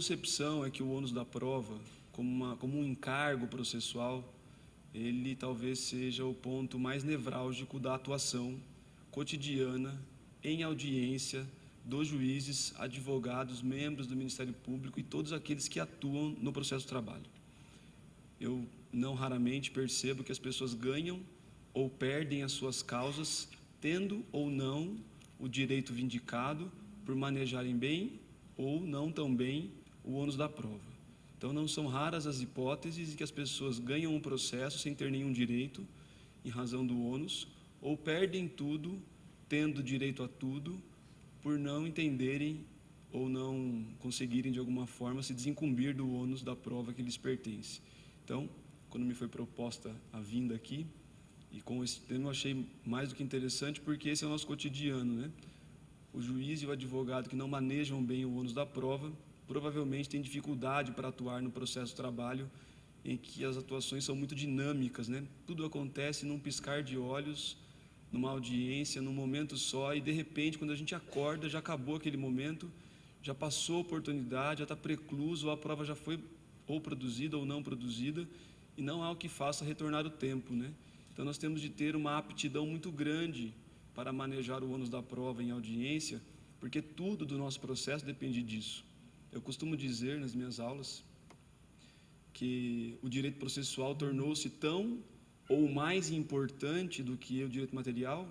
concepção é que o ônus da prova, como um encargo processual, ele talvez seja o ponto mais nevrálgico da atuação cotidiana em audiência dos juízes, advogados, membros do Ministério Público e todos aqueles que atuam no processo do trabalho. Eu não raramente percebo que as pessoas ganham ou perdem as suas causas, tendo ou não o direito vindicado por manejarem bem ou não tão bem o ônus da prova. Então, não são raras as hipóteses em que as pessoas ganham um processo sem ter nenhum direito, em razão do ônus, ou perdem tudo, tendo direito a tudo, por não entenderem ou não conseguirem, de alguma forma, se desincumbir do ônus da prova que lhes pertence. Então, quando me foi proposta a vinda aqui, e com esse tema eu achei mais do que interessante, porque esse é o nosso cotidiano, né? O juiz e o advogado que não manejam bem o ônus da prova, provavelmente têm dificuldade para atuar no processo de trabalho, em que as atuações são muito dinâmicas, né? Tudo acontece num piscar de olhos, numa audiência, num momento só, e de repente, quando a gente acorda, já acabou aquele momento, já passou a oportunidade, já está precluso, ou a prova já foi ou produzida ou não produzida, e não há o que faça retornar o tempo, né? Então, nós temos de ter uma aptidão muito grande para manejar o ônus da prova em audiência, porque tudo do nosso processo depende disso. Eu costumo dizer nas minhas aulas que o direito processual tornou-se tão ou mais importante do que o direito material,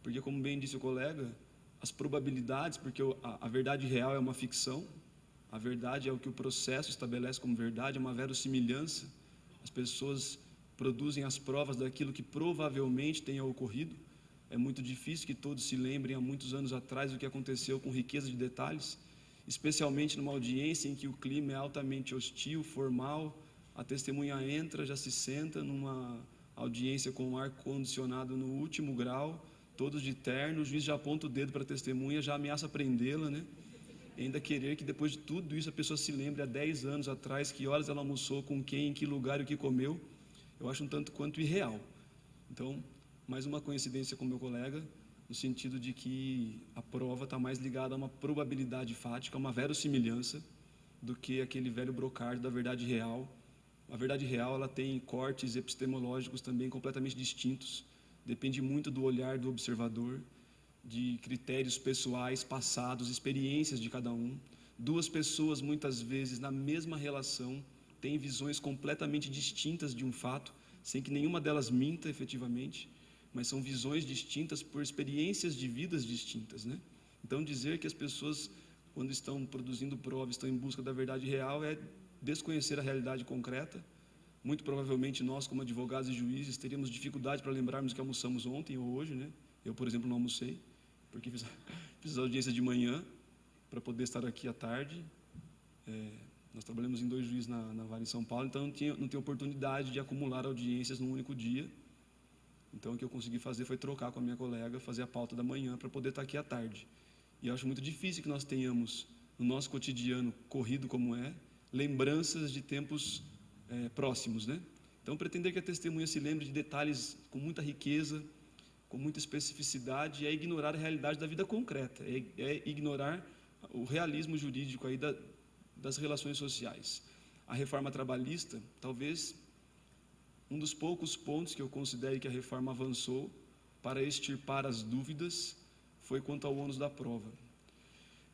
porque, como bem disse o colega, as probabilidades, porque a verdade real é uma ficção, a verdade é o que o processo estabelece como verdade, é uma verossimilhança, as pessoas produzem as provas daquilo que provavelmente tenha ocorrido. É muito difícil que todos se lembrem há muitos anos atrás do que aconteceu com riqueza de detalhes, especialmente numa audiência em que o clima é altamente hostil, formal, a testemunha entra, já se senta numa audiência com o ar-condicionado no último grau, todos de terno, o juiz já aponta o dedo para a testemunha, já ameaça prendê-la, né? E ainda querer que depois de tudo isso a pessoa se lembre há 10 anos atrás que horas ela almoçou, com quem, em que lugar e o que comeu, eu acho um tanto quanto irreal. Então, mais uma coincidência com meu colega, no sentido de que a prova está mais ligada a uma probabilidade fática, a uma verossimilhança, do que aquele velho brocardo da verdade real. A verdade real, ela tem cortes epistemológicos também completamente distintos, depende muito do olhar do observador, de critérios pessoais, passados, experiências de cada um. Duas pessoas, muitas vezes, na mesma relação, têm visões completamente distintas de um fato, sem que nenhuma delas minta efetivamente, mas são visões distintas por experiências de vidas distintas, né? Então, dizer que as pessoas, quando estão produzindo provas, estão em busca da verdade real, é desconhecer a realidade concreta. Muito provavelmente nós, como advogados e juízes, teríamos dificuldade para lembrarmos que almoçamos ontem ou hoje, né? Eu, por exemplo, não almocei, porque fiz a audiência de manhã para poder estar aqui à tarde. Nós trabalhamos em 2 juízes na vara em São Paulo, então não tinha oportunidade de acumular audiências num único dia. Então, o que eu consegui fazer foi trocar com a minha colega, fazer a pauta da manhã para poder estar aqui à tarde. E eu acho muito difícil que nós tenhamos, no nosso cotidiano corrido como é, lembranças de tempos próximos, né? Então, pretender que a testemunha se lembre de detalhes com muita riqueza, com muita especificidade, é ignorar a realidade da vida concreta, é ignorar o realismo jurídico aí das relações sociais. A reforma trabalhista, talvez um dos poucos pontos que eu considero que a reforma avançou para extirpar as dúvidas foi quanto ao ônus da prova.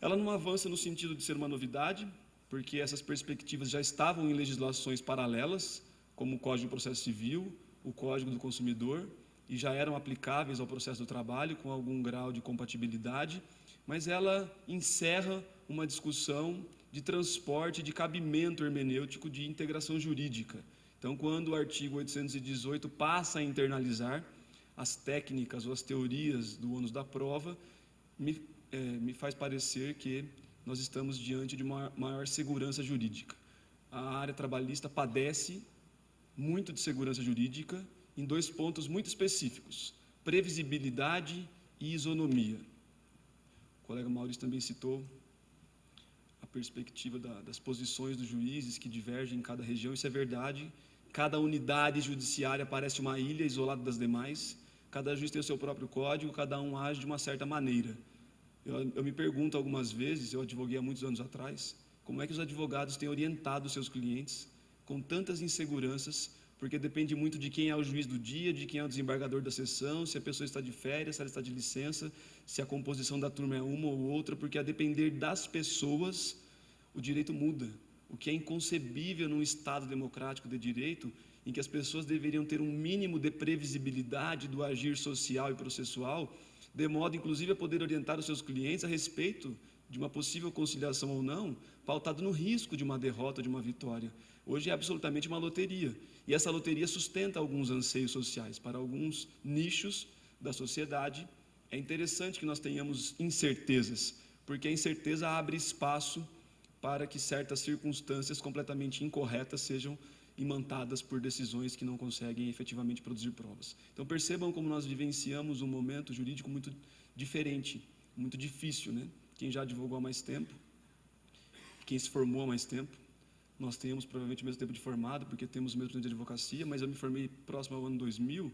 Ela não avança no sentido de ser uma novidade, porque essas perspectivas já estavam em legislações paralelas, como o Código de Processo Civil, o Código do Consumidor, e já eram aplicáveis ao processo do trabalho com algum grau de compatibilidade, mas ela encerra uma discussão de transporte, de cabimento hermenêutico, de integração jurídica. Então, quando o artigo 818 passa a internalizar as técnicas ou as teorias do ônus da prova, me faz parecer que nós estamos diante de uma maior segurança jurídica. A área trabalhista padece muito de segurança jurídica em 2 pontos muito específicos: previsibilidade e isonomia. O colega Maurício também citou a perspectiva das posições dos juízes que divergem em cada região. Isso é verdade. Cada unidade judiciária parece uma ilha isolada das demais. Cada juiz tem o seu próprio código, cada um age de uma certa maneira. Eu me pergunto algumas vezes, eu advoguei há muitos anos atrás, Como é que os advogados têm orientado os seus clientes com tantas inseguranças, porque depende muito de quem é o juiz do dia, de quem é o desembargador da sessão, se a pessoa está de férias, se ela está de licença, se a composição da turma é uma ou outra, porque a depender das pessoas, o direito muda. O que é inconcebível num Estado democrático de direito, em que as pessoas deveriam ter um mínimo de previsibilidade do agir social e processual, de modo, inclusive, a poder orientar os seus clientes a respeito de uma possível conciliação ou não, pautado no risco de uma derrota, de uma vitória. Hoje é absolutamente uma loteria, e essa loteria sustenta alguns anseios sociais. Para alguns nichos da sociedade, é interessante que nós tenhamos incertezas, porque a incerteza abre espaço para que certas circunstâncias completamente incorretas sejam imantadas por decisões que não conseguem efetivamente produzir provas. Então percebam como nós vivenciamos um momento jurídico muito diferente, muito difícil, né? Quem já advogou há mais tempo, quem se formou há mais tempo, nós temos provavelmente o mesmo tempo de formado, porque temos o mesmo tempo de advocacia, mas eu me formei próximo ao ano 2000,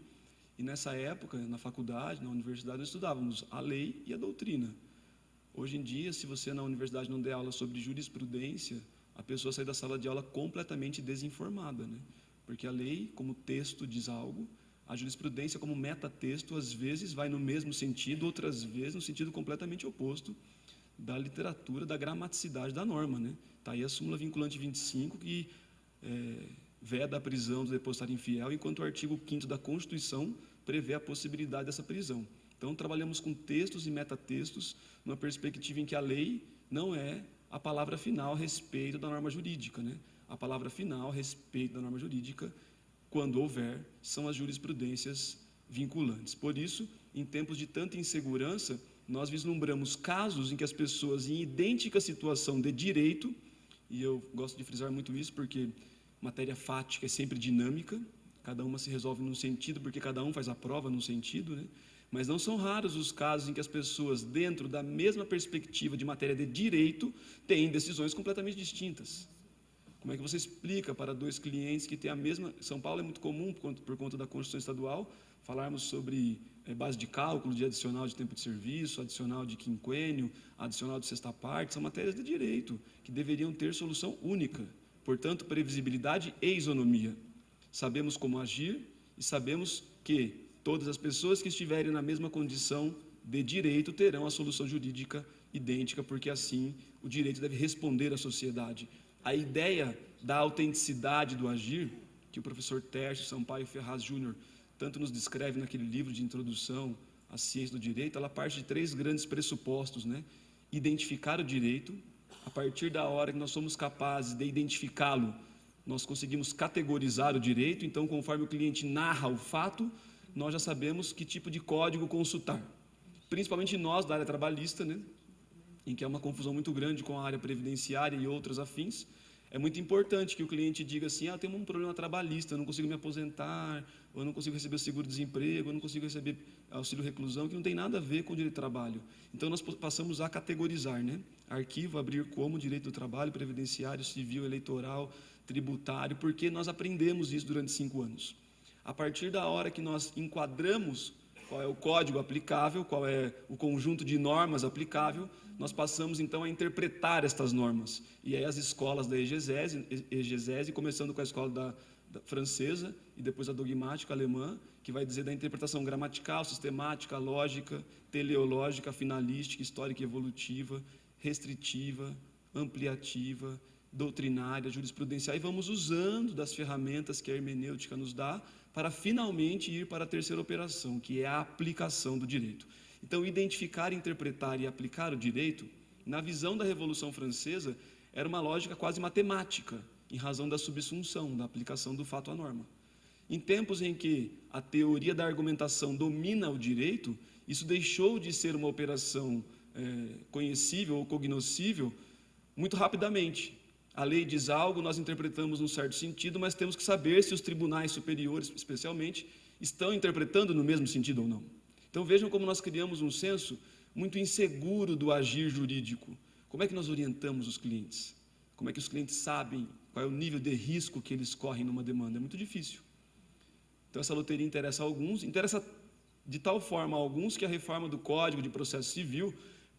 e nessa época, na faculdade, na universidade, nós estudávamos a lei e a doutrina. Hoje em dia, se você na universidade não der aula sobre jurisprudência, a pessoa sai da sala de aula completamente desinformada, né? Porque a lei, como texto, diz algo, a jurisprudência, como metatexto, às vezes vai no mesmo sentido, outras vezes no sentido completamente oposto da literatura, da gramaticidade da norma, né? Está aí a súmula vinculante 25, que veda a prisão do depositário infiel, enquanto o artigo 5º da Constituição prevê a possibilidade dessa prisão. Então, trabalhamos com textos e metatextos, numa perspectiva em que a lei não é a palavra final a respeito da norma jurídica, né? A palavra final a respeito da norma jurídica, quando houver, são as jurisprudências vinculantes. Por isso, em tempos de tanta insegurança, nós vislumbramos casos em que as pessoas, em idêntica situação de direito, e eu gosto de frisar muito isso porque matéria fática é sempre dinâmica, cada uma se resolve num sentido, porque cada um faz a prova num sentido, né? Mas não são raros os casos em que as pessoas, dentro da mesma perspectiva de matéria de direito, têm decisões completamente distintas. Como é que você explica para dois clientes que têm a mesma... São Paulo é muito comum, por conta da Constituição Estadual, falarmos sobre base de cálculo, de adicional de tempo de serviço, adicional de quinquênio, adicional de sexta parte, são matérias de direito, que deveriam ter solução única. Portanto, previsibilidade e isonomia. Sabemos como agir e sabemos que todas as pessoas que estiverem na mesma condição de direito terão a solução jurídica idêntica, porque assim o direito deve responder à sociedade. A ideia da autenticidade do agir, que o professor Tércio Sampaio Ferraz Júnior tanto nos descreve naquele livro de introdução à ciência do direito, ela parte de 3 grandes pressupostos, né? Identificar o direito, a partir da hora que nós somos capazes de identificá-lo, nós conseguimos categorizar o direito, então conforme o cliente narra o fato, nós já sabemos que tipo de código consultar. Principalmente nós da área trabalhista, né? Em que há uma confusão muito grande com a área previdenciária e outras afins, é muito importante que o cliente diga assim, eu tenho um problema trabalhista, eu não consigo me aposentar, ou eu não consigo receber seguro-desemprego, eu não consigo receber auxílio-reclusão, que não tem nada a ver com o direito do trabalho. Então, nós passamos a categorizar, né? Arquivo, abrir como direito do trabalho, previdenciário, civil, eleitoral, tributário, porque nós aprendemos isso durante 5 anos. A partir da hora que nós enquadramos qual é o código aplicável, qual é o conjunto de normas aplicável, nós passamos então a interpretar estas normas. E aí as escolas da exegese, começando com a escola da francesa e depois a dogmática alemã, que vai dizer da interpretação gramatical, sistemática, lógica, teleológica, finalística, histórica e evolutiva, restritiva, ampliativa, doutrinária, jurisprudencial, e vamos usando das ferramentas que a hermenêutica nos dá para finalmente ir para a terceira operação, que é a aplicação do direito. Então, identificar, interpretar e aplicar o direito, na visão da Revolução Francesa, era uma lógica quase matemática, em razão da subsunção, da aplicação do fato à norma. Em tempos em que a teoria da argumentação domina o direito, isso deixou de ser uma operação conhecível ou cognoscível muito rapidamente. A lei diz algo, nós interpretamos num certo sentido, mas temos que saber se os tribunais superiores, especialmente, estão interpretando no mesmo sentido ou não. Então vejam como nós criamos um senso muito inseguro do agir jurídico. Como é que nós orientamos os clientes? Como é que os clientes sabem qual é o nível de risco que eles correm numa demanda? É muito difícil. Então essa loteria interessa a alguns, interessa de tal forma a alguns que a reforma do Código de Processo Civil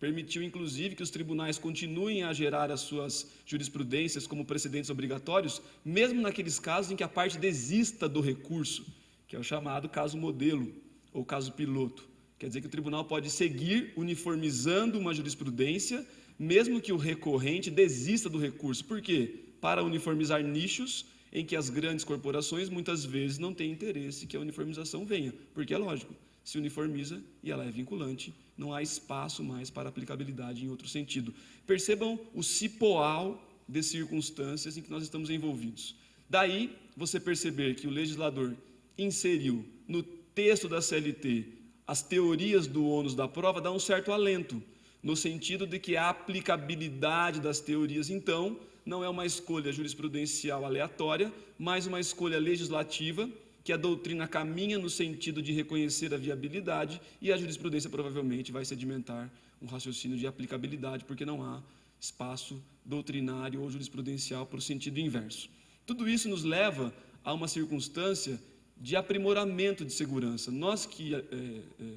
permitiu, inclusive, que os tribunais continuem a gerar as suas jurisprudências como precedentes obrigatórios, mesmo naqueles casos em que a parte desista do recurso, que é o chamado caso modelo ou caso piloto. Quer dizer que o tribunal pode seguir uniformizando uma jurisprudência, mesmo que o recorrente desista do recurso. Por quê? Para uniformizar nichos em que as grandes corporações muitas vezes não têm interesse que a uniformização venha, porque é lógico, se uniformiza e ela é vinculante, não há espaço mais para aplicabilidade em outro sentido. Percebam o cipoal de circunstâncias em que nós estamos envolvidos. Daí, você perceber que o legislador inseriu no texto da CLT as teorias do ônus da prova, dá um certo alento, no sentido de que a aplicabilidade das teorias, então, não é uma escolha jurisprudencial aleatória, mas uma escolha legislativa, que a doutrina caminha no sentido de reconhecer a viabilidade e a jurisprudência provavelmente vai sedimentar um raciocínio de aplicabilidade, porque não há espaço doutrinário ou jurisprudencial para o sentido inverso. Tudo isso nos leva a uma circunstância de aprimoramento de segurança. Nós que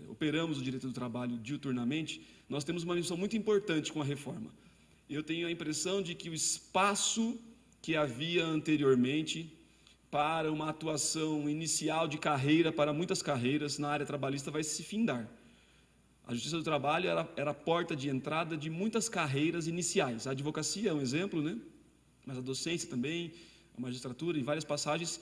operamos o direito do trabalho diuturnamente, nós temos uma missão muito importante com a reforma. Eu tenho a impressão de que o espaço que havia anteriormente para uma atuação inicial de carreira, para muitas carreiras na área trabalhista, vai se findar. A Justiça do Trabalho era a porta de entrada de muitas carreiras iniciais. A advocacia é um exemplo, né? Mas a docência também, a magistratura, em várias passagens,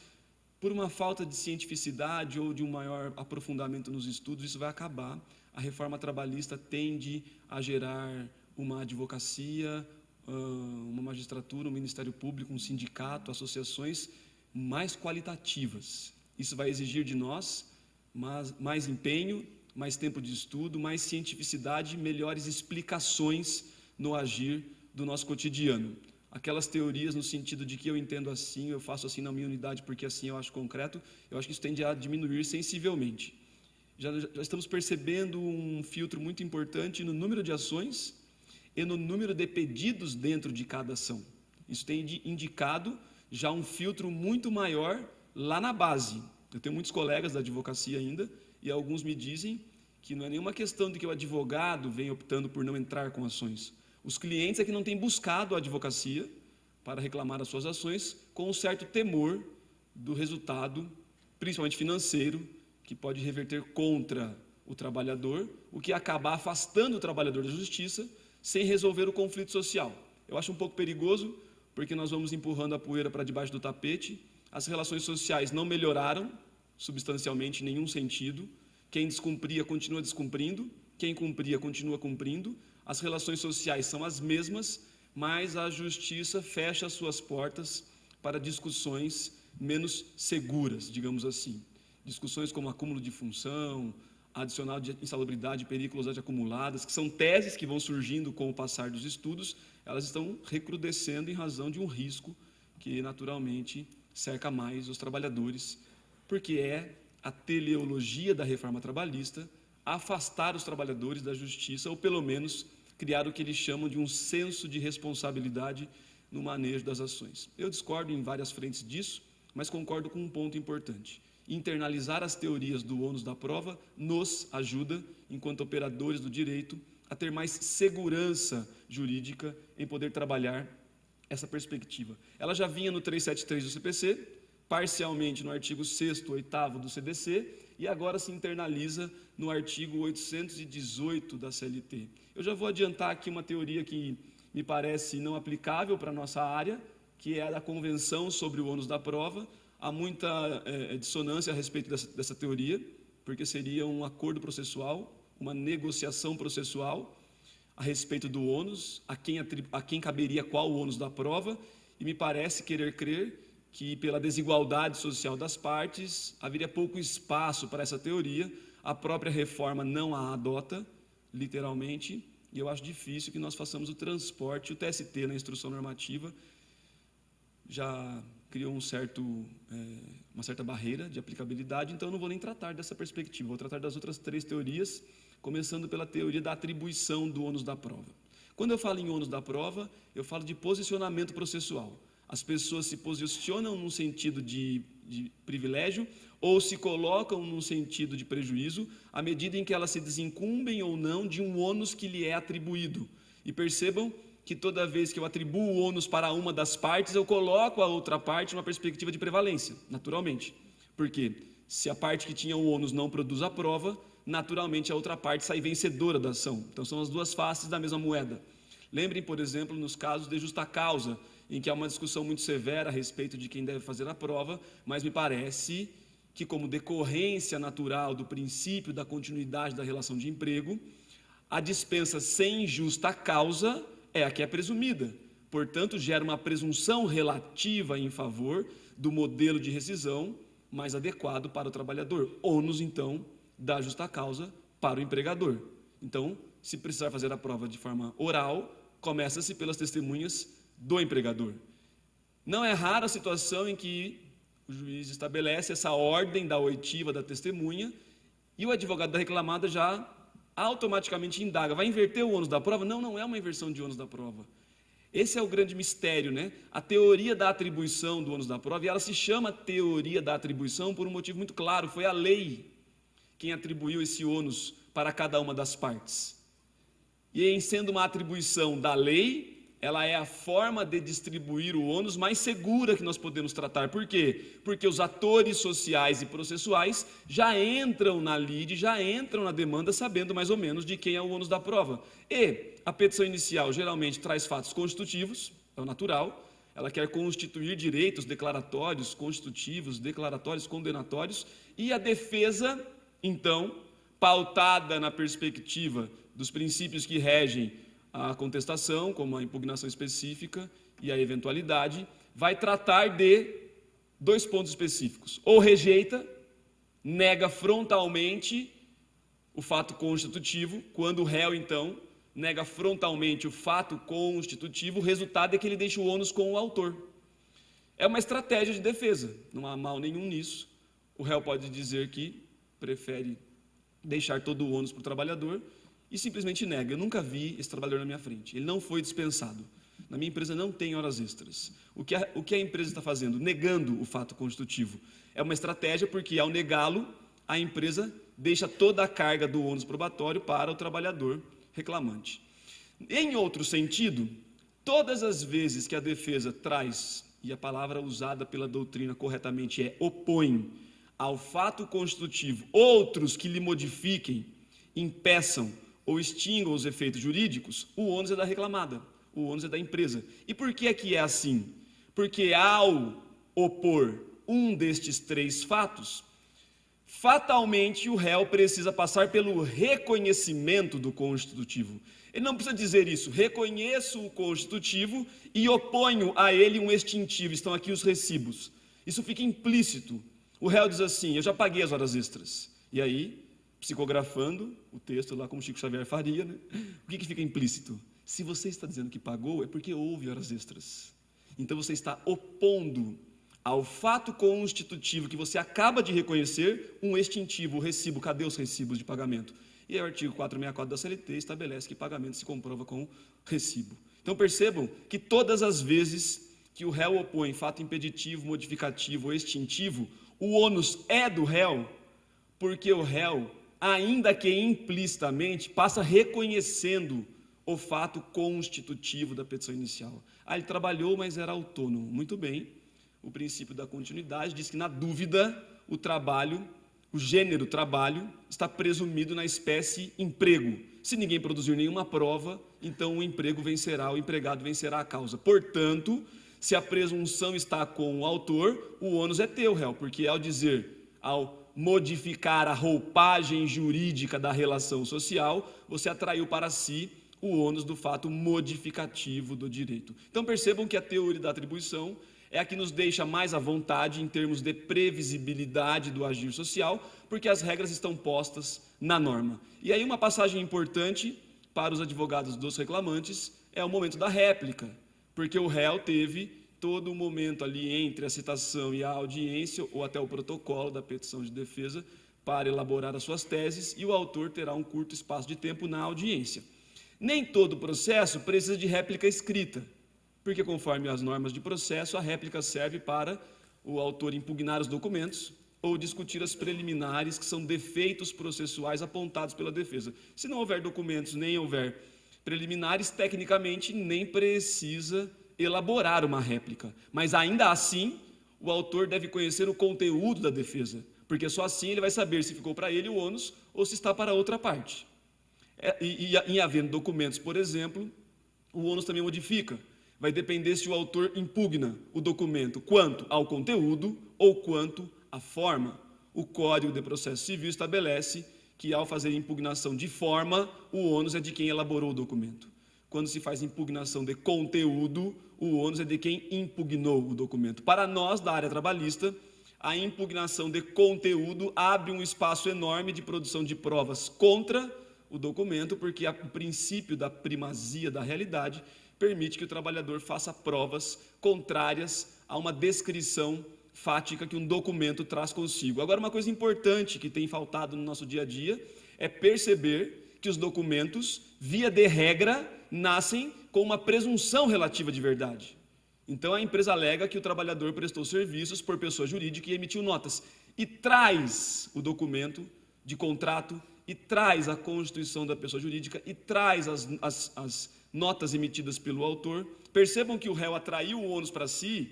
por uma falta de cientificidade ou de um maior aprofundamento nos estudos, isso vai acabar. A reforma trabalhista tende a gerar uma advocacia, uma magistratura, um Ministério Público, um sindicato, associações mais qualitativas. Isso vai exigir de nós mais empenho, mais tempo de estudo, mais cientificidade, melhores explicações no agir do nosso cotidiano. Aquelas teorias no sentido de que eu entendo assim, eu faço assim na minha unidade porque assim eu acho concreto, eu acho que isso tende a diminuir sensivelmente. Já estamos percebendo um filtro muito importante no número de ações e no número de pedidos dentro de cada ação. Isso tem indicado já um filtro muito maior lá na base. Eu tenho muitos colegas da advocacia ainda, e alguns me dizem que não é nenhuma questão de que o advogado vem optando por não entrar com ações. Os clientes é que não têm buscado a advocacia para reclamar as suas ações, com um certo temor do resultado, principalmente financeiro, que pode reverter contra o trabalhador, o que acaba afastando o trabalhador da justiça, sem resolver o conflito social. Eu acho um pouco perigoso, porque nós vamos empurrando a poeira para debaixo do tapete, as relações sociais não melhoraram substancialmente em nenhum sentido, quem descumpria continua descumprindo, quem cumpria continua cumprindo, as relações sociais são as mesmas, mas a justiça fecha as suas portas para discussões menos seguras, digamos assim. Discussões como acúmulo de função, adicional de insalubridade e periculosidade acumuladas, que são teses que vão surgindo com o passar dos estudos, elas estão recrudescendo em razão de um risco que naturalmente cerca mais os trabalhadores, porque é a teleologia da reforma trabalhista afastar os trabalhadores da justiça, ou pelo menos criar o que eles chamam de um senso de responsabilidade no manejo das ações. Eu discordo em várias frentes disso, mas concordo com um ponto importante. Internalizar as teorias do ônus da prova nos ajuda, enquanto operadores do direito, a ter mais segurança jurídica em poder trabalhar essa perspectiva. Ela já vinha no 373 do CPC, parcialmente no artigo 6º, 8º do CDC, e agora se internaliza no artigo 818 da CLT. Eu já vou adiantar aqui uma teoria que me parece não aplicável para a nossa área, que é a da Convenção sobre o ônus da prova. Há muita dissonância a respeito dessa teoria, porque seria um acordo processual, uma negociação processual a respeito do ônus, a quem caberia qual o ônus da prova, e me parece querer crer que, pela desigualdade social das partes, haveria pouco espaço para essa teoria. A própria reforma não a adota, literalmente, e eu acho difícil que nós façamos o transporte. O TST, na instrução normativa, já criou uma certa barreira de aplicabilidade, então eu não vou nem tratar dessa perspectiva, vou tratar das outras 3 teorias, começando pela teoria da atribuição do ônus da prova. Quando eu falo em ônus da prova, eu falo de posicionamento processual. As pessoas se posicionam num sentido de privilégio ou se colocam num sentido de prejuízo à medida em que elas se desincumbem ou não de um ônus que lhe é atribuído. E percebam que toda vez que eu atribuo o ônus para uma das partes, eu coloco a outra parte numa perspectiva de prevalência, naturalmente. Porque se a parte que tinha o ônus não produz a prova, naturalmente a outra parte sai vencedora da ação. Então são as duas faces da mesma moeda. Lembrem, por exemplo, nos casos de justa causa, em que há uma discussão muito severa a respeito de quem deve fazer a prova, mas me parece que, como decorrência natural do princípio da continuidade da relação de emprego, a dispensa sem justa causa é a que é presumida. Portanto, gera uma presunção relativa em favor do modelo de rescisão mais adequado para o trabalhador. Ônus, então, da justa causa para o empregador. Então, se precisar fazer a prova de forma oral, começa-se pelas testemunhas do empregador. Não é rara a situação em que o juiz estabelece essa ordem da oitiva da testemunha e o advogado da reclamada já automaticamente indaga. Vai inverter o ônus da prova? Não, não é uma inversão de ônus da prova. Esse é o grande mistério, né? A teoria da atribuição do ônus da prova, e ela se chama teoria da atribuição por um motivo muito claro, foi a lei quem atribuiu esse ônus para cada uma das partes. E em sendo uma atribuição da lei, ela é a forma de distribuir o ônus mais segura que nós podemos tratar. Por quê? Porque os atores sociais e processuais já entram na lide, já entram na demanda sabendo mais ou menos de quem é o ônus da prova. E a petição inicial geralmente traz fatos constitutivos, é o natural, ela quer constituir direitos declaratórios, constitutivos, declaratórios, condenatórios, e a defesa, então, pautada na perspectiva dos princípios que regem a contestação, como a impugnação específica e a eventualidade, vai tratar de dois pontos específicos. Ou rejeita, nega frontalmente o fato constitutivo, quando o réu, então, nega frontalmente o fato constitutivo, o resultado é que ele deixa o ônus com o autor. É uma estratégia de defesa, não há mal nenhum nisso. O réu pode dizer que prefere deixar todo o ônus para o trabalhador e simplesmente nega. Eu nunca vi esse trabalhador na minha frente, ele não foi dispensado. Na minha empresa não tem horas extras. O que a empresa está fazendo? Negando o fato constitutivo. É uma estratégia porque, ao negá-lo, a empresa deixa toda a carga do ônus probatório para o trabalhador reclamante. Em outro sentido, todas as vezes que a defesa traz, e a palavra usada pela doutrina corretamente é opõe, ao fato constitutivo outros que lhe modifiquem, impeçam ou extingam os efeitos jurídicos, o ônus é da reclamada, o ônus é da empresa. E por que é assim? Porque ao opor um destes três fatos, fatalmente o réu precisa passar pelo reconhecimento do constitutivo. Ele não precisa dizer isso, reconheço o constitutivo e oponho a ele um extintivo, estão aqui os recibos. Isso fica implícito. O réu diz assim, eu já paguei as horas extras. E aí, psicografando o texto lá como Chico Xavier faria, né? O que fica implícito? Se você está dizendo que pagou, é porque houve horas extras. Então você está opondo ao fato constitutivo que você acaba de reconhecer um extintivo, o recibo. Cadê os recibos de pagamento? E aí o artigo 464 da CLT estabelece que pagamento se comprova com recibo. Então percebam que todas as vezes que o réu opõe fato impeditivo, modificativo ou extintivo, o ônus é do réu, porque o réu, ainda que implicitamente, passa reconhecendo o fato constitutivo da petição inicial. Ele trabalhou, mas era autônomo. Muito bem, o princípio da continuidade diz que, na dúvida, o trabalho, o gênero trabalho, está presumido na espécie emprego. Se ninguém produzir nenhuma prova, então o emprego vencerá, o empregado vencerá a causa. Portanto, se a presunção está com o autor, o ônus é teu, réu, porque ao dizer, ao modificar a roupagem jurídica da relação social, você atraiu para si o ônus do fato modificativo do direito. Então percebam que a teoria da atribuição é a que nos deixa mais à vontade em termos de previsibilidade do agir social, porque as regras estão postas na norma. E aí uma passagem importante para os advogados dos reclamantes é o momento da réplica, porque o réu teve todo o momento ali entre a citação e a audiência, ou até o protocolo da petição de defesa, para elaborar as suas teses, e o autor terá um curto espaço de tempo na audiência. Nem todo processo precisa de réplica escrita. Porque, conforme as normas de processo, a réplica serve para o autor impugnar os documentos ou discutir as preliminares, que são defeitos processuais apontados pela defesa. Se não houver documentos, nem houver preliminares, tecnicamente, nem precisa elaborar uma réplica. Mas, ainda assim, o autor deve conhecer o conteúdo da defesa, porque só assim ele vai saber se ficou para ele o ônus ou se está para outra parte. Em havendo documentos, por exemplo, o ônus também modifica. Vai depender se o autor impugna o documento quanto ao conteúdo ou quanto à forma. O Código de Processo Civil estabelece que, ao fazer impugnação de forma, o ônus é de quem elaborou o documento. Quando se faz impugnação de conteúdo, o ônus é de quem impugnou o documento. Para nós, da área trabalhista, a impugnação de conteúdo abre um espaço enorme de produção de provas contra o documento, porque o princípio da primazia da realidade permite que o trabalhador faça provas contrárias a uma descrição fática que um documento traz consigo. Agora, uma coisa importante que tem faltado no nosso dia a dia é perceber que os documentos, via de regra, nascem com uma presunção relativa de verdade. Então, a empresa alega que o trabalhador prestou serviços por pessoa jurídica e emitiu notas, e traz o documento de contrato, e traz a constituição da pessoa jurídica, e traz as notas emitidas pelo autor. Percebam que o réu atraiu o ônus para si,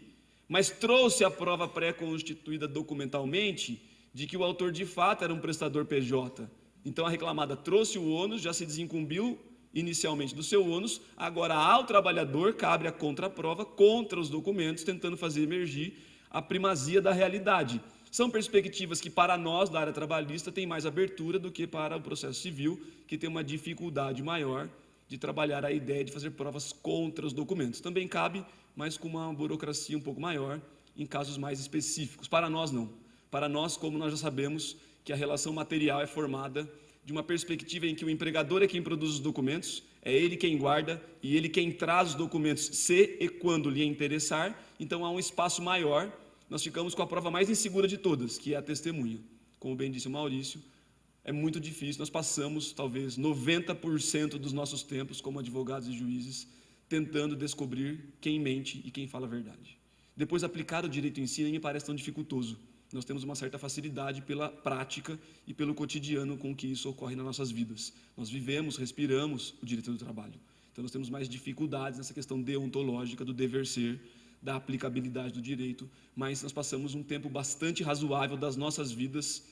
mas trouxe a prova pré-constituída documentalmente de que o autor de fato era um prestador PJ. Então a reclamada trouxe o ônus, já se desincumbiu inicialmente do seu ônus, agora ao trabalhador cabe a contraprova contra os documentos, tentando fazer emergir a primazia da realidade. São perspectivas que, para nós, da área trabalhista, tem mais abertura do que para o processo civil, que tem uma dificuldade maior de trabalhar a ideia de fazer provas contra os documentos. Também cabe, mas com uma burocracia um pouco maior, em casos mais específicos. Para nós, não. Para nós, como nós já sabemos, que a relação material é formada de uma perspectiva em que o empregador é quem produz os documentos, é ele quem guarda e ele quem traz os documentos se e quando lhe interessar. Então há um espaço maior. Nós ficamos com a prova mais insegura de todas, que é a testemunha. Como bem disse o Maurício, é muito difícil. Nós passamos talvez 90% dos nossos tempos como advogados e juízes tentando descobrir quem mente e quem fala a verdade. Depois, aplicar o direito em si nem me parece tão dificultoso. Nós temos uma certa facilidade pela prática e pelo cotidiano com que isso ocorre nas nossas vidas. Nós vivemos, respiramos o direito do trabalho. Então, nós temos mais dificuldades nessa questão deontológica do dever ser, da aplicabilidade do direito, mas nós passamos um tempo bastante razoável das nossas vidas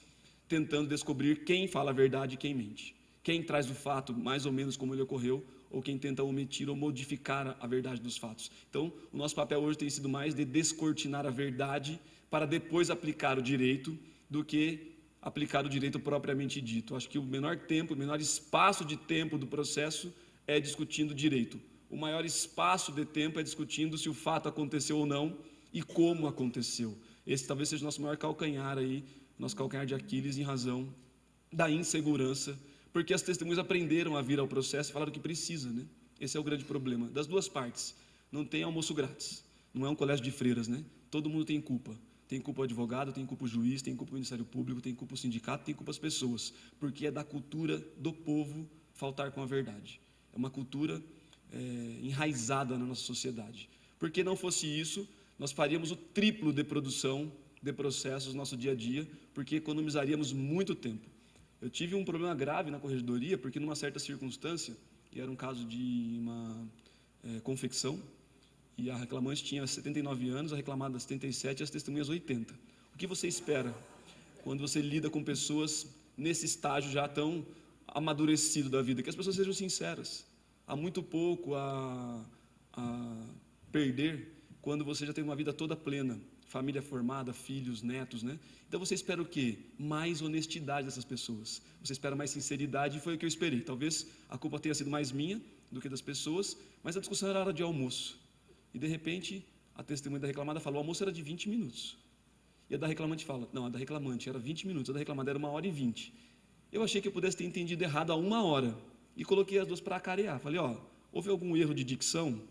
tentando descobrir quem fala a verdade e quem mente. Quem traz o fato mais ou menos como ele ocorreu, ou quem tenta omitir ou modificar a verdade dos fatos. Então, o nosso papel hoje tem sido mais de descortinar a verdade para depois aplicar o direito, do que aplicar o direito propriamente dito. Acho que o menor tempo, o menor espaço de tempo do processo é discutindo direito. O maior espaço de tempo é discutindo se o fato aconteceu ou não e como aconteceu. Esse talvez seja o nosso maior calcanhar aí, nosso calcanhar de Aquiles, em razão da insegurança, porque as testemunhas aprenderam a vir ao processo e falaram que precisa, né? Esse é o grande problema, das duas partes. Não tem almoço grátis, não é um colégio de freiras, né? Todo mundo tem culpa. Tem culpa o advogado, tem culpa o juiz, tem culpa o Ministério Público, tem culpa o sindicato, tem culpa as pessoas, porque é da cultura do povo faltar com a verdade. É uma cultura enraizada na nossa sociedade. Porque não fosse isso, nós faríamos o triplo de produção de processos no nosso dia a dia, porque economizaríamos muito tempo. Eu tive um problema grave na corregedoria, porque numa certa circunstância, e era um caso de uma confecção, e a reclamante tinha 79 anos, a reclamada 77 e as testemunhas 80. O que você espera quando você lida com pessoas nesse estágio já tão amadurecido da vida? Que as pessoas sejam sinceras. Há muito pouco a perder quando você já tem uma vida toda plena, família formada, filhos, netos, né? Então você espera o quê? Mais honestidade dessas pessoas. Você espera mais sinceridade, e foi o que eu esperei. Talvez a culpa tenha sido mais minha do que das pessoas, mas a discussão era hora de almoço. E de repente, a testemunha da reclamada falou: o almoço era de 20 minutos. E a da reclamante fala: não, a da reclamante era 20 minutos, a da reclamada era 1h20. Eu achei que eu pudesse ter entendido errado a 1 hora. E coloquei as duas para acarear. Falei: houve algum erro de dicção?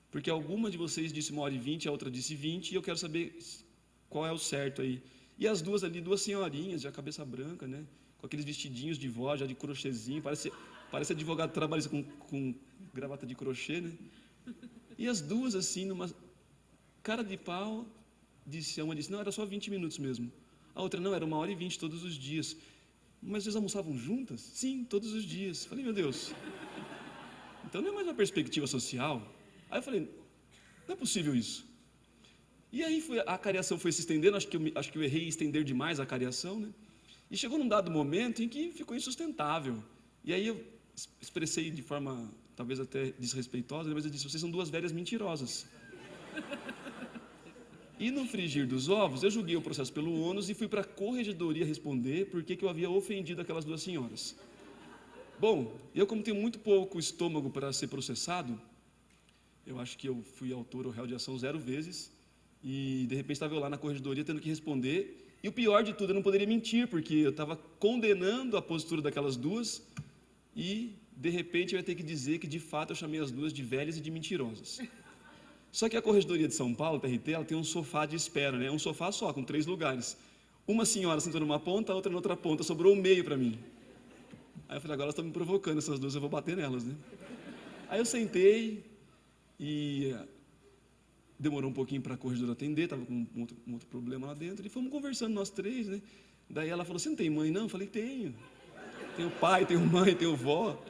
Porque alguma de vocês disse 1h20, a outra disse 20, e eu quero saber qual é o certo aí. E as duas ali, duas senhorinhas, já cabeça branca, né? Com aqueles vestidinhos de vó, já de crochêzinho, parece advogado trabalhista com gravata de crochê, né? E as duas, assim, numa cara de pau, uma disse, não, era só 20 minutos mesmo. A outra, não, era 1h20 todos os dias. Mas vocês almoçavam juntas? Sim, todos os dias. Falei, meu Deus, então não é mais uma perspectiva social? Aí eu falei, não é possível isso. E aí a cariação foi se estendendo, acho que eu errei em estender demais a cariação, né? E chegou num dado momento em que ficou insustentável. E aí eu expressei de forma, talvez até desrespeitosa, mas eu disse, vocês são duas velhas mentirosas. E no frigir dos ovos, eu julguei o processo pelo ônus e fui para a corregedoria responder por que eu havia ofendido aquelas duas senhoras. Bom, eu como tenho muito pouco estômago para ser processado, eu acho que eu fui autor ou réu de ação 0 vezes, e de repente estava eu lá na corregedoria tendo que responder, e o pior de tudo, eu não poderia mentir, porque eu estava condenando a postura daquelas duas, e de repente eu ia ter que dizer que de fato eu chamei as duas de velhas e de mentirosas. Só que a Corregedoria de São Paulo, TRT, ela tem um sofá de espera, né? Um sofá só, com 3 lugares. Uma senhora sentou numa ponta, a outra na outra ponta, sobrou um meio para mim. Aí eu falei, agora elas estão me provocando, essas duas, eu vou bater nelas, né? Aí eu sentei e demorou um pouquinho para a corregedora atender, estava com um outro problema lá dentro, e fomos conversando nós 3, né? Daí ela falou, você não tem mãe não? Eu falei, tenho. Tenho pai, tenho mãe, tenho vó.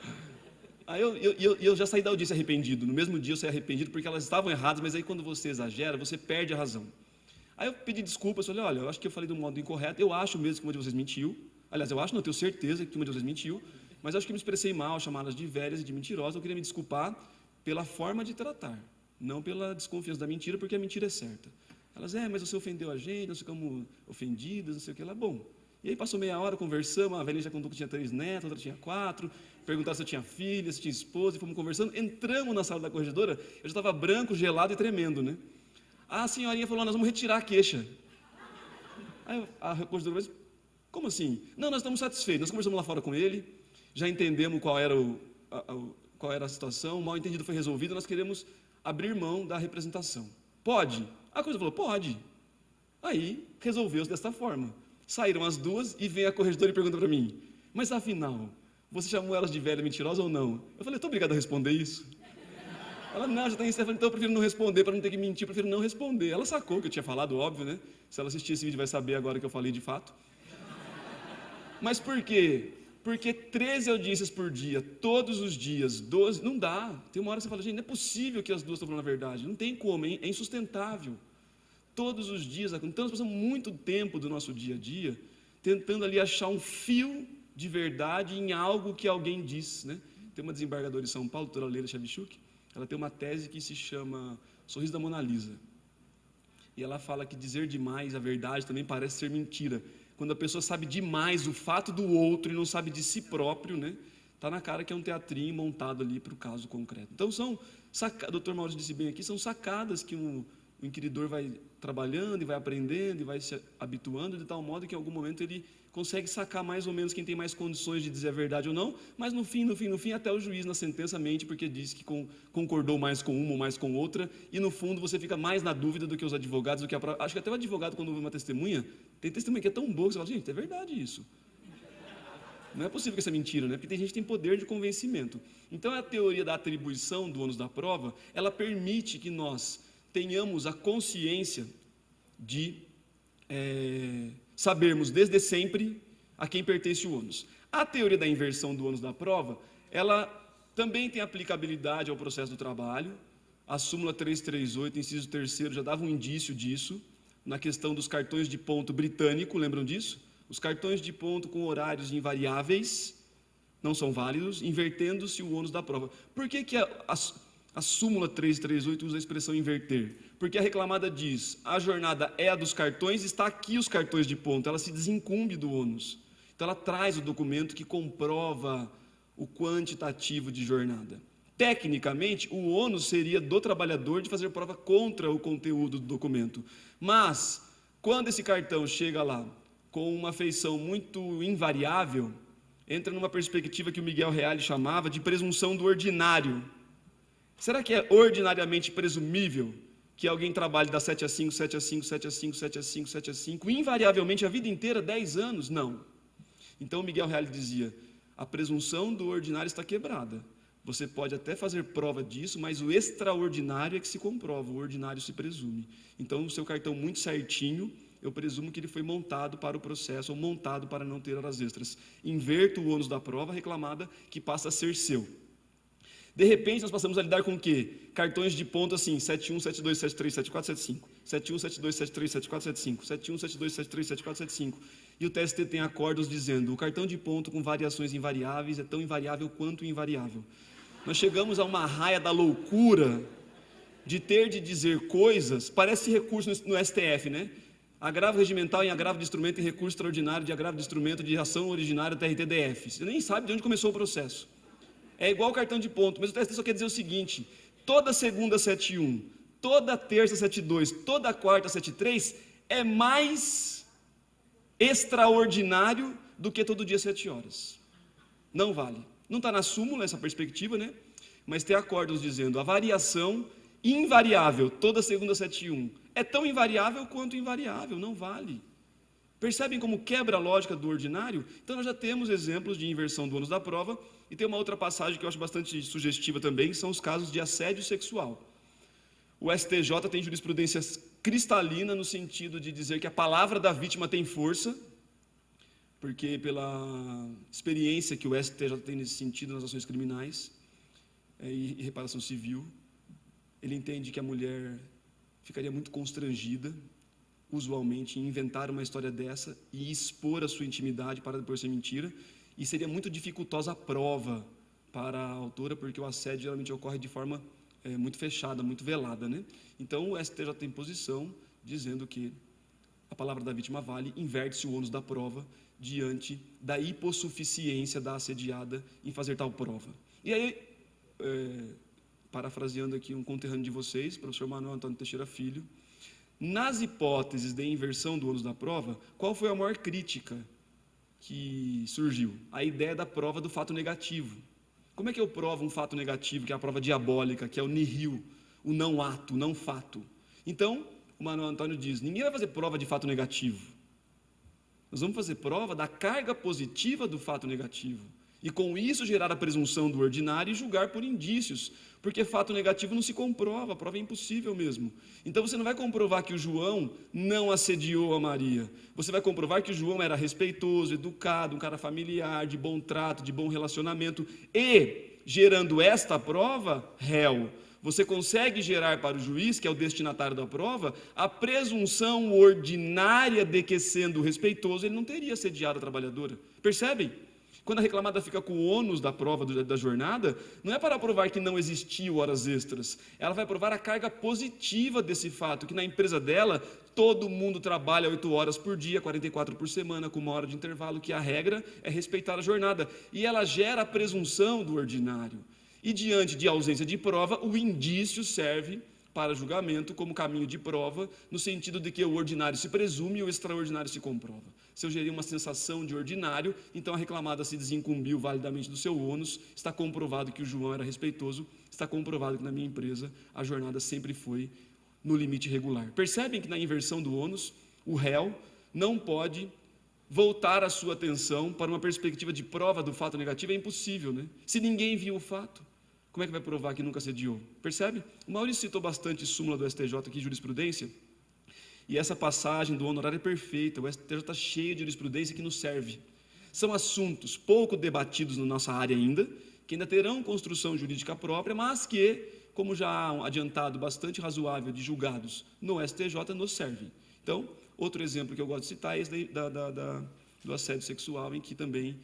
Aí eu já saí da audiência arrependido. No mesmo dia eu saí arrependido porque elas estavam erradas, mas aí quando você exagera, você perde a razão. Aí eu pedi desculpas, falei, olha, eu acho que eu falei de um modo incorreto, eu acho mesmo que uma de vocês mentiu. Aliás, eu acho, não, eu tenho certeza que uma de vocês mentiu, mas acho que me expressei mal, chamá-las de velhas e de mentirosas, eu queria me desculpar pela forma de tratar, não pela desconfiança da mentira, porque a mentira é certa. Elas, mas você ofendeu a gente, nós ficamos ofendidas, não sei o que lá. Bom, e aí passou meia hora, conversamos, a velhinha já contou que tinha 3 netos, a outra tinha 4, perguntaram se eu tinha filha, se tinha esposa, e fomos conversando, entramos na sala da corregedora, eu já estava branco, gelado e tremendo, né? A senhorinha falou, nós vamos retirar a queixa. Aí a corregedora disse, como assim? Não, nós estamos satisfeitos, nós conversamos lá fora com ele, já entendemos qual era a situação, o mal entendido foi resolvido, nós queremos abrir mão da representação. Pode? A coisa falou, pode. Aí resolveu-se desta forma. Saíram as duas e vem a corregedora e pergunta para mim, mas afinal, você chamou elas de velha mentirosa ou não? Eu falei, estou obrigado a responder isso. Ela, não, já está encerrando, então eu prefiro não responder, para não ter que mentir, eu prefiro não responder. Ela sacou que eu tinha falado, óbvio, né? Se ela assistir esse vídeo vai saber agora que eu falei de fato. Mas por quê? Porque 13 audiências por dia, todos os dias, 12, não dá. Tem uma hora que você fala, gente, não é possível que as duas estão falando a verdade. Não tem como, é insustentável. Todos os dias, então nós passamos muito tempo do nosso dia a dia tentando ali achar um fio de verdade em algo que alguém diz, né? Tem uma desembargadora de São Paulo, a doutora Leila Chavichuk, ela tem uma tese que se chama Sorriso da Mona Lisa. E ela fala que dizer demais a verdade também parece ser mentira. Quando a pessoa sabe demais o fato do outro e não sabe de si próprio, né? Está na cara que é um teatrinho montado ali para o caso concreto. Então são sacadas, o doutor Maurício disse bem aqui, são sacadas que o inquiridor vai trabalhando e vai aprendendo e vai se habituando de tal modo que em algum momento ele consegue sacar mais ou menos quem tem mais condições de dizer a verdade ou não, mas no fim, até o juiz na sentença mente porque diz que concordou mais com uma ou mais com outra, e no fundo você fica mais na dúvida do que os advogados, do que acho que até o advogado quando ouve uma testemunha, tem testemunha que é tão boa que você fala, gente, é verdade isso. Não é possível que essa é mentira, né? Porque tem gente que tem poder de convencimento. Então a teoria da atribuição do ônus da prova, ela permite que nós tenhamos a consciência de sabermos desde sempre a quem pertence o ônus. A teoria da inversão do ônus da prova, ela também tem aplicabilidade ao processo do trabalho. A súmula 338, inciso 3º, já dava um indício disso, na questão dos cartões de ponto britânico, lembram disso? Os cartões de ponto com horários invariáveis não são válidos, invertendo-se o ônus da prova. Por que a súmula 338 usa a expressão inverter? Porque a reclamada diz, a jornada é a dos cartões, está aqui os cartões de ponto, ela se desincumbe do ônus. Então ela traz o documento que comprova o quantitativo de jornada. Tecnicamente, o ônus seria do trabalhador de fazer prova contra o conteúdo do documento. Mas, quando esse cartão chega lá com uma feição muito invariável, entra numa perspectiva que o Miguel Reale chamava de presunção do ordinário. Será que é ordinariamente presumível que alguém trabalhe das 7 às 5, 7 às 5, 7 às 5, 7 às 5, 7 às 5, invariavelmente a vida inteira, 10 anos? Não. Então, Miguel Reale dizia, a presunção do ordinário está quebrada, Você pode até fazer prova disso, mas o extraordinário é que se comprova, o ordinário se presume. Então, o seu cartão muito certinho, eu presumo que ele foi montado para o processo, ou montado para não ter horas extras. Inverto o ônus da prova reclamada, que passa a ser seu. De repente, nós passamos a lidar com o quê? Cartões de ponto assim, 71, 72, 73, 74, 75. 71, 72, 73, 74, 75. 71, 72, 73, 74, 75. E o TST tem acordos dizendo, o cartão de ponto com variações invariáveis é tão invariável quanto invariável. Nós chegamos a uma raia da loucura de ter de dizer coisas, parece recurso no STF, né? Agravo regimental em agravo de instrumento e recurso extraordinário de agravo de instrumento de ação originária TRT-DF. Você nem sabe de onde começou o processo. É igual o cartão de ponto, mas o TST só quer dizer o seguinte, toda segunda 71, toda terça 72, toda quarta 73 é mais extraordinário do que todo dia 7 horas. Não vale. Não está na súmula essa perspectiva, né? Mas tem acordos dizendo a variação invariável, toda segunda 71, é tão invariável quanto invariável, não vale. Percebem como quebra a lógica do ordinário? Então nós já temos exemplos de inversão do ônus da prova, e tem uma outra passagem que eu acho bastante sugestiva também, são os casos de assédio sexual. O STJ tem jurisprudência cristalina no sentido de dizer que a palavra da vítima tem força, porque pela experiência que o STJ tem nesse sentido nas ações criminais e reparação civil, ele entende que a mulher ficaria muito constrangida, usualmente, em inventar uma história dessa e expor a sua intimidade para depois ser mentira, e seria muito dificultosa a prova para a autora, porque o assédio geralmente ocorre de forma muito fechada, muito velada, né? Então, o STJ tem posição dizendo que a palavra da vítima vale, inverte-se o ônus da prova diante da hipossuficiência da assediada em fazer tal prova. E aí, parafraseando aqui um conterrâneo de vocês, professor Manuel Antônio Teixeira Filho, nas hipóteses de inversão do ônus da prova, qual foi a maior crítica que surgiu? A ideia da prova do fato negativo. Como é que eu provo um fato negativo, que é a prova diabólica, que é o nihil, o não ato, o não fato? Então, o Manuel Antônio diz, ninguém vai fazer prova de fato negativo. Nós vamos fazer prova da carga positiva do fato negativo. E com isso gerar a presunção do ordinário e julgar por indícios, porque fato negativo não se comprova, a prova é impossível mesmo. Então você não vai comprovar que o João não assediou a Maria, você vai comprovar que o João era respeitoso, educado, um cara familiar, de bom trato, de bom relacionamento, e, gerando esta prova, réu, você consegue gerar para o juiz, que é o destinatário da prova, a presunção ordinária de que, sendo respeitoso, ele não teria assediado a trabalhadora. Percebem? Quando a reclamada fica com o ônus da prova da jornada, não é para provar que não existiam horas extras, ela vai provar a carga positiva desse fato, que na empresa dela, todo mundo trabalha 8 horas por dia, 44 por semana, com 1 hora de intervalo, que a regra é respeitar a jornada, e ela gera a presunção do ordinário. E diante de ausência de prova, o indício serve para julgamento como caminho de prova, no sentido de que o ordinário se presume e o extraordinário se comprova. Se eu gerei uma sensação de ordinário, então a reclamada se desincumbiu validamente do seu ônus, está comprovado que o João era respeitoso, está comprovado que na minha empresa a jornada sempre foi no limite regular. Percebem que na inversão do ônus, o réu não pode voltar a sua atenção para uma perspectiva de prova do fato negativo, é impossível, né? Se ninguém viu o fato, como é que vai provar que nunca assediou? Percebe? O Maurício citou bastante súmula do STJ aqui, jurisprudência, e essa passagem do honorário é perfeita. O STJ está cheio de jurisprudência que nos serve. São assuntos pouco debatidos na nossa área ainda, que ainda terão construção jurídica própria, mas que, como já há um adiantado bastante razoável de julgados no STJ, nos servem. Então, outro exemplo que eu gosto de citar é esse do assédio sexual, em que também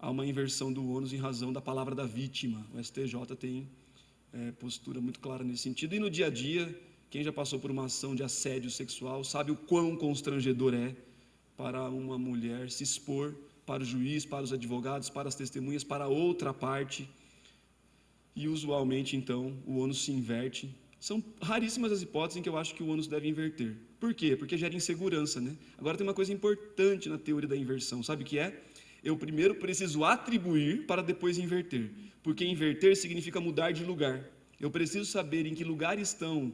há uma inversão do ônus em razão da palavra da vítima. O STJ tem postura muito clara nesse sentido. E no dia a dia, quem já passou por uma ação de assédio sexual sabe o quão constrangedor é para uma mulher se expor para o juiz, para os advogados, para as testemunhas, para a outra parte. E usualmente, então, o ônus se inverte. São raríssimas as hipóteses em que eu acho que o ônus deve inverter. Por quê? Porque gera insegurança, né? Agora tem uma coisa importante na teoria da inversão. Sabe o que é? Eu primeiro preciso atribuir para depois inverter, porque inverter significa mudar de lugar. Eu preciso saber em que lugar estão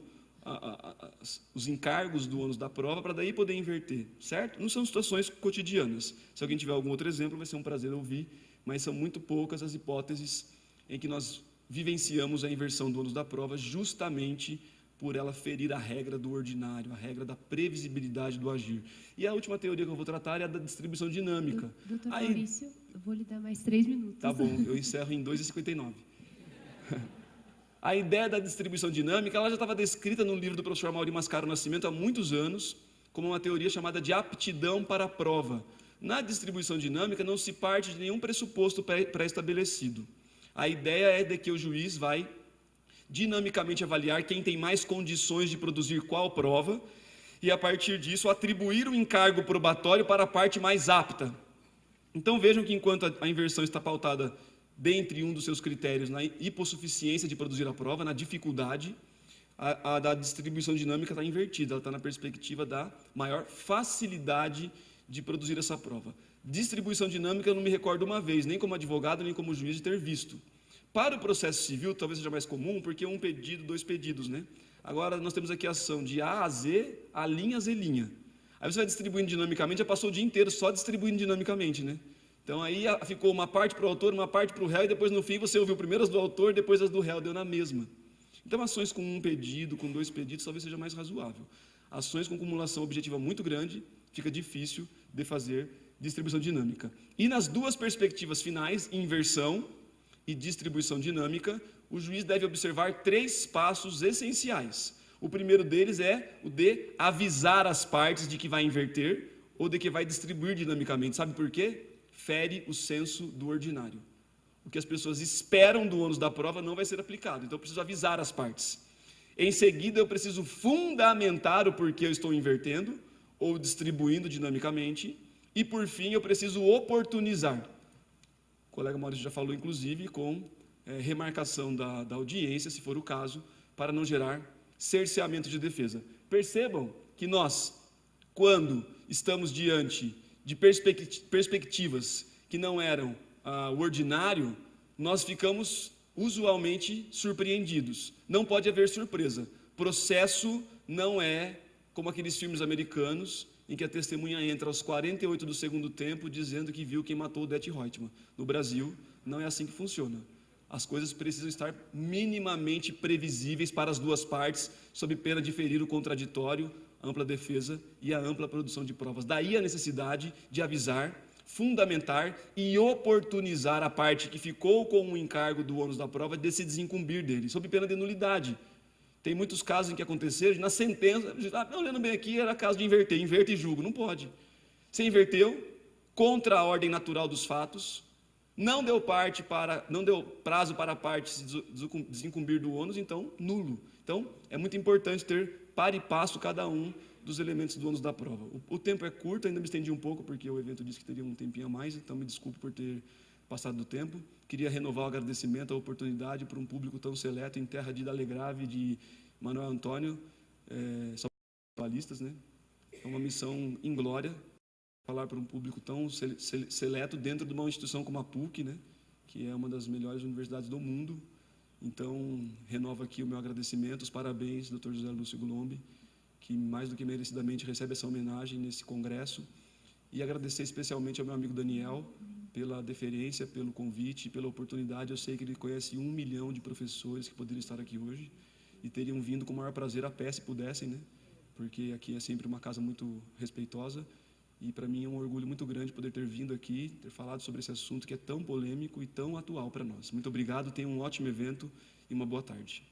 os encargos do ônus da prova para daí poder inverter, certo? Não são situações cotidianas. Se alguém tiver algum outro exemplo, vai ser um prazer ouvir, mas são muito poucas as hipóteses em que nós vivenciamos a inversão do ônus da prova justamente por ela ferir a regra do ordinário, a regra da previsibilidade do agir. E a última teoria que eu vou tratar é a da distribuição dinâmica. Doutor Maurício, eu vou lhe dar mais 3 minutos. Tá bom, eu encerro em 2h59. A ideia da distribuição dinâmica ela já estava descrita no livro do professor Amaury Mascaro Nascimento há muitos anos, como uma teoria chamada de aptidão para a prova. Na distribuição dinâmica não se parte de nenhum pressuposto pré-estabelecido. A ideia é de que o juiz vai dinamicamente avaliar quem tem mais condições de produzir qual prova e, a partir disso, atribuir o encargo probatório para a parte mais apta. Então, vejam que enquanto a inversão está pautada dentre um dos seus critérios na hipossuficiência de produzir a prova, na dificuldade, a da distribuição dinâmica está invertida, ela está na perspectiva da maior facilidade de produzir essa prova. Distribuição dinâmica eu não me recordo uma vez, nem como advogado, nem como juiz de ter visto. Para o processo civil, talvez seja mais comum, porque um pedido, 2 pedidos, né? Agora, nós temos aqui a ação de A a Z, A linha, Z linha. Aí você vai distribuindo dinamicamente, já passou o dia inteiro só distribuindo dinamicamente, né? Então, aí ficou uma parte para o autor, uma parte para o réu, e depois, no fim, você ouviu primeiro as do autor, depois as do réu, deu na mesma. Então, ações com 1 pedido, com 2 pedidos, talvez seja mais razoável. Ações com acumulação objetiva muito grande, fica difícil de fazer distribuição dinâmica. E nas duas perspectivas finais, inversão e distribuição dinâmica, o juiz deve observar 3 passos essenciais. O primeiro deles é o de avisar as partes de que vai inverter ou de que vai distribuir dinamicamente. Sabe por quê? Fere o senso do ordinário. O que as pessoas esperam do ônus da prova não vai ser aplicado. Então, eu preciso avisar as partes. Em seguida, eu preciso fundamentar o porquê eu estou invertendo ou distribuindo dinamicamente. E, por fim, eu preciso oportunizar. O colega Maurício já falou, inclusive, com remarcação da audiência, se for o caso, para não gerar cerceamento de defesa. Percebam que nós, quando estamos diante de perspectivas que não eram o ordinário, nós ficamos usualmente surpreendidos. Não pode haver surpresa. Processo não é como aqueles filmes americanos em que a testemunha entra aos 48 do segundo tempo dizendo que viu quem matou o Det Reutemann. No Brasil, não é assim que funciona. As coisas precisam estar minimamente previsíveis para as duas partes, sob pena de ferir o contraditório, a ampla defesa e a ampla produção de provas. Daí a necessidade de avisar, fundamentar e oportunizar a parte que ficou com o encargo do ônus da prova de se desincumbir dele, sob pena de nulidade. Tem muitos casos em que aconteceram, na sentença, olhando bem aqui, era caso de inverter, inverte e julgo, não pode. Você inverteu, contra a ordem natural dos fatos, não deu prazo para a parte se desincumbir do ônus, então, nulo. Então, é muito importante ter par e passo cada um dos elementos do ônus da prova. O tempo é curto, ainda me estendi um pouco, porque o evento disse que teria um tempinho a mais, então me desculpo por ter passado do tempo. Queria renovar o agradecimento, a oportunidade para um público tão seleto em terra de Dalegrave, de Manuel Antônio, são paulistas, né? É uma missão inglória, falar para um público tão seleto dentro de uma instituição como a PUC, né? Que é uma das melhores universidades do mundo. Então, renovo aqui o meu agradecimento, os parabéns, Dr. José Lúcio Gulombi, que mais do que merecidamente recebe essa homenagem nesse congresso, e agradecer especialmente ao meu amigo Daniel pela deferência, pelo convite, pela oportunidade. Eu sei que ele conhece 1 milhão de professores que poderiam estar aqui hoje e teriam vindo com o maior prazer a pé, se pudessem, né? Porque aqui é sempre uma casa muito respeitosa, e para mim é um orgulho muito grande poder ter vindo aqui, ter falado sobre esse assunto que é tão polêmico e tão atual para nós. Muito obrigado, tenham um ótimo evento e uma boa tarde.